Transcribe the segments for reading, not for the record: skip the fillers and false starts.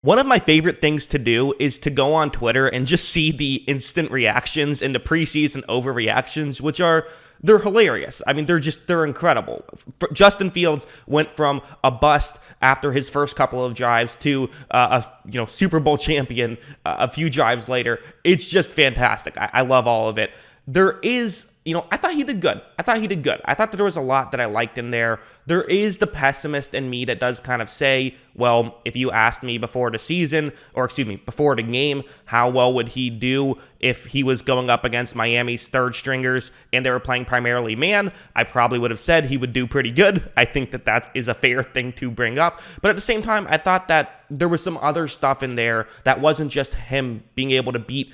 One of my favorite things to do is to go on Twitter and just see the instant reactions and the preseason overreactions, they're hilarious. I mean, they're incredible. Justin Fields went from a bust after his first couple of drives to a Super Bowl champion a few drives later. It's just fantastic. I love all of it. There is, I thought he did good. I thought that there was a lot that I liked in there. There is the pessimist in me that does kind of say, well, if you asked me before the game, how well would he do if he was going up against Miami's third stringers and they were playing primarily man? I probably would have said he would do pretty good. I think that is a fair thing to bring up. But at the same time, I thought that there was some other stuff in there that wasn't just him being able to beat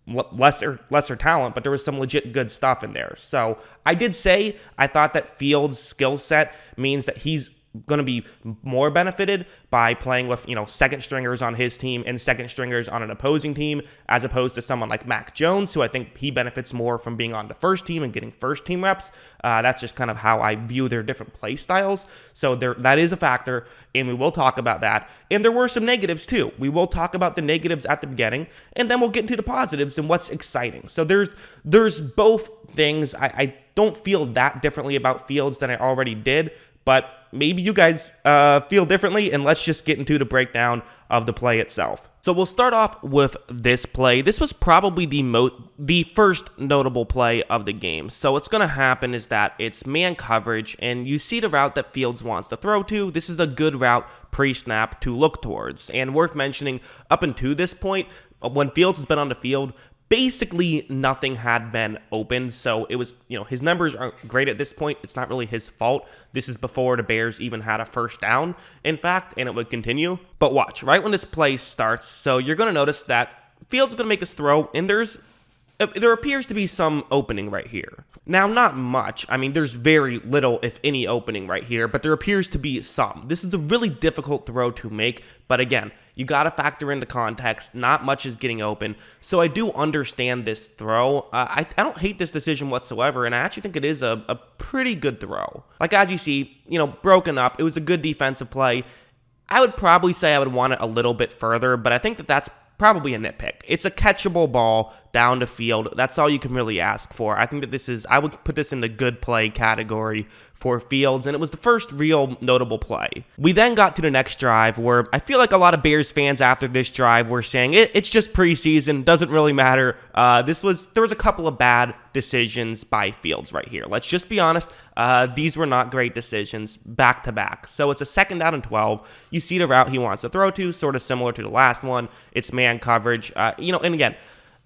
lesser talent, but there was some legit good stuff in there. So I did say I thought that Fields' skill set means that he's going to be more benefited by playing with, second stringers on his team and second stringers on an opposing team, as opposed to someone like Mac Jones, who I think he benefits more from being on the first team and getting first team reps. That's just kind of how I view their different play styles. So that is a factor, and we will talk about that. And there were some negatives too. We will talk about the negatives at the beginning, and then we'll get into the positives and what's exciting. So there's both things. I don't feel that differently about Fields than I already did, but maybe you guys feel differently, and let's just get into the breakdown of the play itself. So we'll start off with this play. This was probably the first notable play of the game. So what's going to happen is that it's man coverage, and you see the route that Fields wants to throw to. This is a good route pre-snap to look towards. And worth mentioning, up until this point, when Fields has been on the field, basically nothing had been opened, so it was, his numbers aren't great at this point. It's not really his fault. This is before the Bears even had a first down, in fact, and it would continue. But watch, right when this play starts, so you're going to notice that Fields is going to make this throw, and there appears to be some opening right here. Now, not much. I mean, there's very little, if any, opening right here, but there appears to be some. This is a really difficult throw to make, but again, you got to factor into context. Not much is getting open, so I do understand this throw. I don't hate this decision whatsoever, and I actually think it is a pretty good throw. Like, as you see, broken up. It was a good defensive play. I would probably say I would want it a little bit further, but I think that's probably a nitpick. It's a catchable ball down the field. That's all you can really ask for. I think that I would put this in the good play category for Fields, and it was the first real notable play. We then got to the next drive where I feel like a lot of Bears fans after this drive were saying it's just preseason, doesn't really matter. There was a couple of bad decisions by Fields right here. Let's just be honest. These were not great decisions back to back. So it's a 2nd down and 12. You see the route he wants to throw to, sort of similar to the last one. It's man coverage. And again,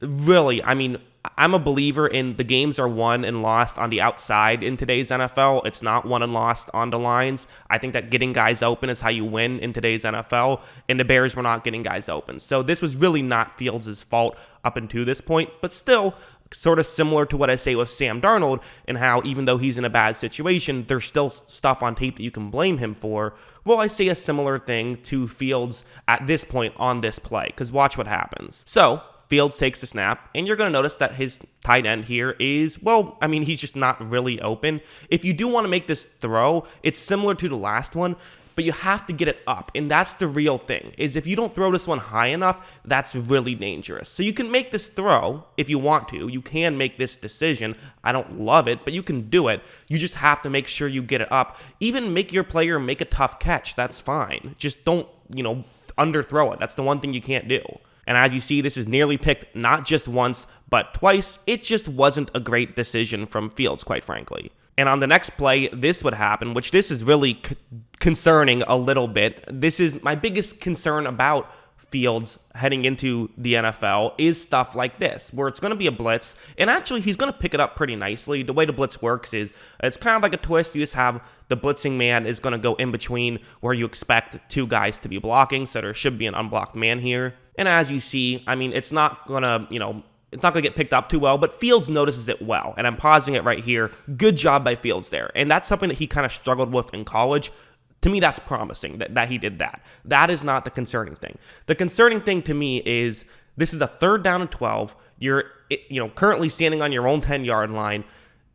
really, I mean, I'm a believer in the games are won and lost on the outside in today's NFL. It's not won and lost on the lines. I think that getting guys open is how you win in today's NFL, and the Bears were not getting guys open. So this was really not Fields' fault up until this point, but still sort of similar to what I say with Sam Darnold and how even though he's in a bad situation, there's still stuff on tape that you can blame him for. Well, I say a similar thing to Fields at this point on this play, because watch what happens. So Fields takes the snap, and you're going to notice that his tight end here is, he's just not really open. If you do want to make this throw, it's similar to the last one, but you have to get it up, and that's the real thing, is if you don't throw this one high enough, that's really dangerous. So you can make this throw if you want to. You can make this decision. I don't love it, but you can do it. You just have to make sure you get it up. Even make your player make a tough catch. That's fine. Just don't, underthrow it. That's the one thing you can't do. And as you see, this is nearly picked not just once, but twice. It just wasn't a great decision from Fields, quite frankly. And on the next play, this would happen, which this is really concerning a little bit. This is my biggest concern about Fields heading into the NFL is stuff like this, where it's going to be a blitz, and actually he's going to pick it up pretty nicely. The way the blitz works is it's kind of like a twist. You just have the blitzing man is going to go in between where you expect two guys to be blocking, so there should be an unblocked man here. And as you see, I mean, it's not going to get picked up too well, but Fields notices it well, and I'm pausing it right here. Good job by Fields there, and that's something that he kind of struggled with in college. To me, that's promising that he did that. That is not the concerning thing. The concerning thing to me is this is a 3rd down and 12. You're currently standing on your own 10-yard line.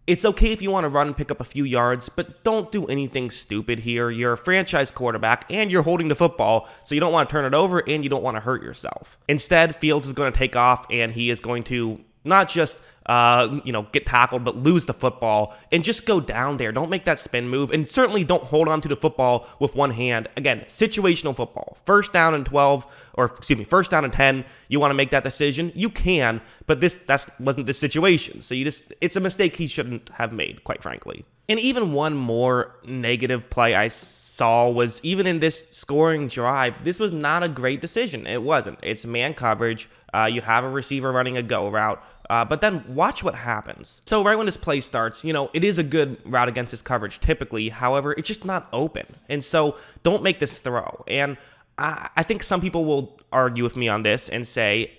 It's okay if you want to run and pick up a few yards, but don't do anything stupid here. You're a franchise quarterback and you're holding the football, so you don't want to turn it over and you don't want to hurt yourself. Instead, Fields is going to take off and he is going to not just get tackled, but lose the football and just go down there. Don't make that spin move, and certainly don't hold on to the football with one hand. Again, situational football. First down and first down and 10. You want to make that decision? You can, but that wasn't the situation. So it's a mistake he shouldn't have made, quite frankly. And even one more negative play I saw was even in this scoring drive, this was not a great decision. It wasn't. It's man coverage. You have a receiver running a go route. But then watch what happens. So right when this play starts, it is a good route against his coverage typically. However, it's just not open. And so don't make this throw. And I think some people will argue with me on this and say,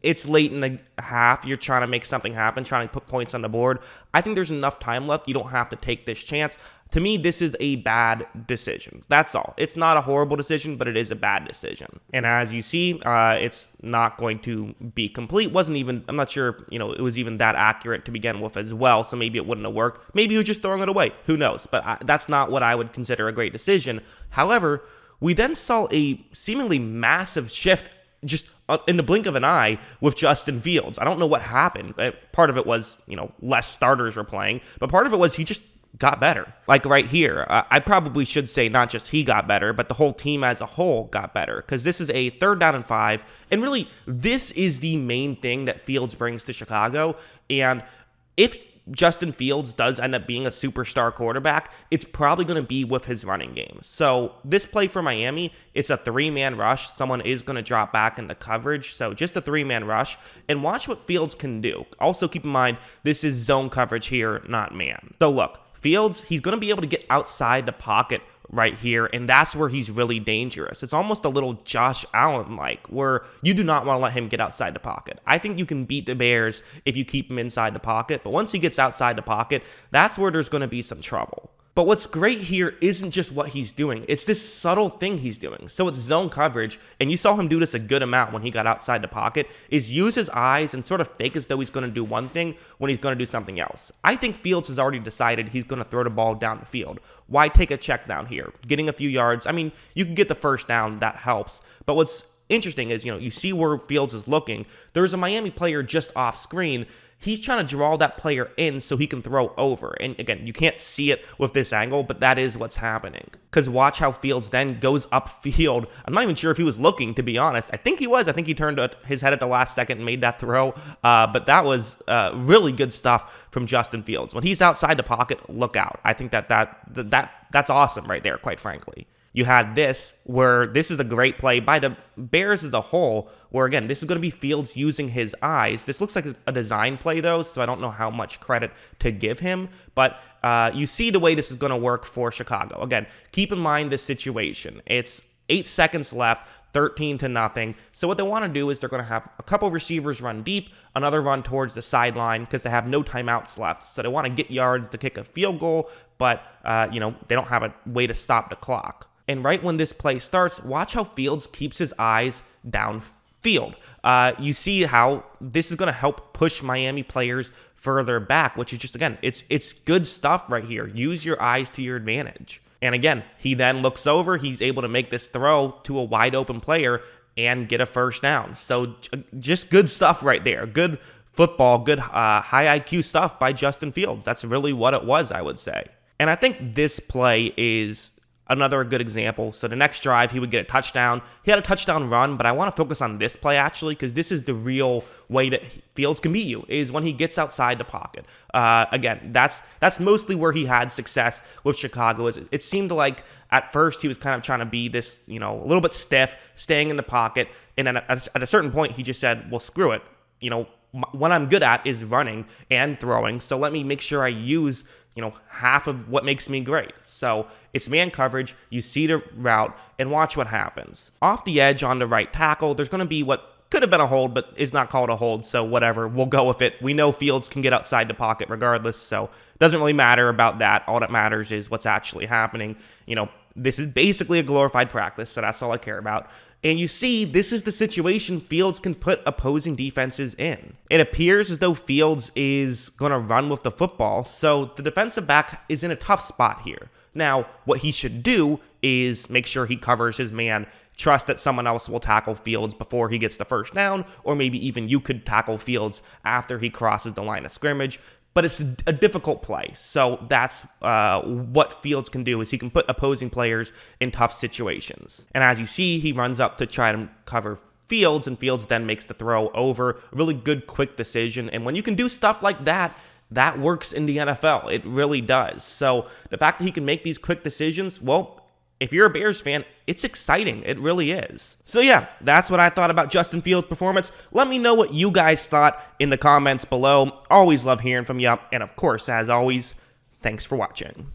it's late in the half. You're trying to make something happen, trying to put points on the board. I think there's enough time left. You don't have to take this chance. To me, this is a bad decision. That's all. It's not a horrible decision, but it is a bad decision. And as you see, it's not going to be complete. I'm not sure, it was even that accurate to begin with as well, so maybe it wouldn't have worked. Maybe he was just throwing it away. Who knows? But that's not what I would consider a great decision. However, we then saw a seemingly massive shift just in the blink of an eye with Justin Fields. I don't know what happened. Part of it was, less starters were playing, but part of it was he just got better. Like right here, I probably should say not just he got better, but the whole team as a whole got better, because this is a 3rd down and 5, and really this is the main thing that Fields brings to Chicago. And if Justin Fields does end up being a superstar quarterback, it's probably going to be with his running game. So this play for Miami, it's a 3-man rush. Someone is going to drop back into coverage. So just a 3-man rush, and watch what Fields can do. Also keep in mind, this is zone coverage here, not man. So look, Fields, he's going to be able to get outside the pocket right here, and that's where he's really dangerous. It's almost a little Josh Allen-like, where you do not want to let him get outside the pocket. I think you can beat the Bears if you keep him inside the pocket, but once he gets outside the pocket, that's where there's going to be some trouble. But what's great here isn't just what he's doing. It's this subtle thing he's doing. So it's zone coverage, and you saw him do this a good amount when he got outside the pocket, is use his eyes and sort of fake as though he's going to do one thing when he's going to do something else. I think Fields has already decided he's going to throw the ball down the field. Why take a check down here? Getting a few yards, you can get the first down, that helps. But what's interesting is, you see where Fields is looking. There's a Miami player just off screen. He's trying to draw that player in so he can throw over. And again, you can't see it with this angle, but that is what's happening. Because watch how Fields then goes upfield. I'm not even sure if he was looking, to be honest. I think he was. I think he turned his head at the last second and made that throw. But that was really good stuff from Justin Fields. When he's outside the pocket, look out. I think that's awesome right there, quite frankly. You had this, where this is a great play by the Bears as a whole, where, again, this is going to be Fields using his eyes. This looks like a design play, though, so I don't know how much credit to give him. But you see the way this is going to work for Chicago. Again, keep in mind this situation. It's 8 seconds left, 13-0. So what they want to do is they're going to have a couple receivers run deep, another run towards the sideline, because they have no timeouts left. So they want to get yards to kick a field goal, but they don't have a way to stop the clock. And right when this play starts, watch how Fields keeps his eyes downfield. You see how this is going to help push Miami players further back, which is just, again, it's good stuff right here. Use your eyes to your advantage. And again, he then looks over. He's able to make this throw to a wide open player and get a first down. So just good stuff right there. Good football, good high IQ stuff by Justin Fields. That's really what it was, I would say. And I think this play is another good example. So the next drive, he would get a touchdown. He had a touchdown run, but I want to focus on this play, actually, because this is the real way that Fields can beat you, is when he gets outside the pocket. Again, that's mostly where he had success with Chicago. It seemed like at first he was kind of trying to be this, a little bit stiff, staying in the pocket. And then at a certain point, he just said, well, screw it. What I'm good at is running and throwing, so let me make sure I use half of what makes me great. So it's man coverage. You see the route and watch what happens. Off the edge on the right tackle, there's going to be what could have been a hold, but is not called a hold, so whatever. We'll go with it. We know Fields can get outside the pocket regardless, so it doesn't really matter about that. All that matters is what's actually happening. This is basically a glorified practice, so that's all I care about. And you see, this is the situation Fields can put opposing defenses in. It appears as though Fields is going to run with the football, so the defensive back is in a tough spot here. Now, what he should do is make sure he covers his man, trust that someone else will tackle Fields before he gets the first down, or maybe even you could tackle Fields after he crosses the line of scrimmage. But it's a difficult play, so that's what Fields can do, is he can put opposing players in tough situations. And as you see, he runs up to try to cover Fields, and Fields then makes the throw over. A really good, quick decision. And when you can do stuff like that, that works in the NFL. It really does. So the fact that he can make these quick decisions, well, if you're a Bears fan, it's exciting. It really is. So yeah, that's what I thought about Justin Fields' performance. Let me know what you guys thought in the comments below. Always love hearing from you. And of course, as always, thanks for watching.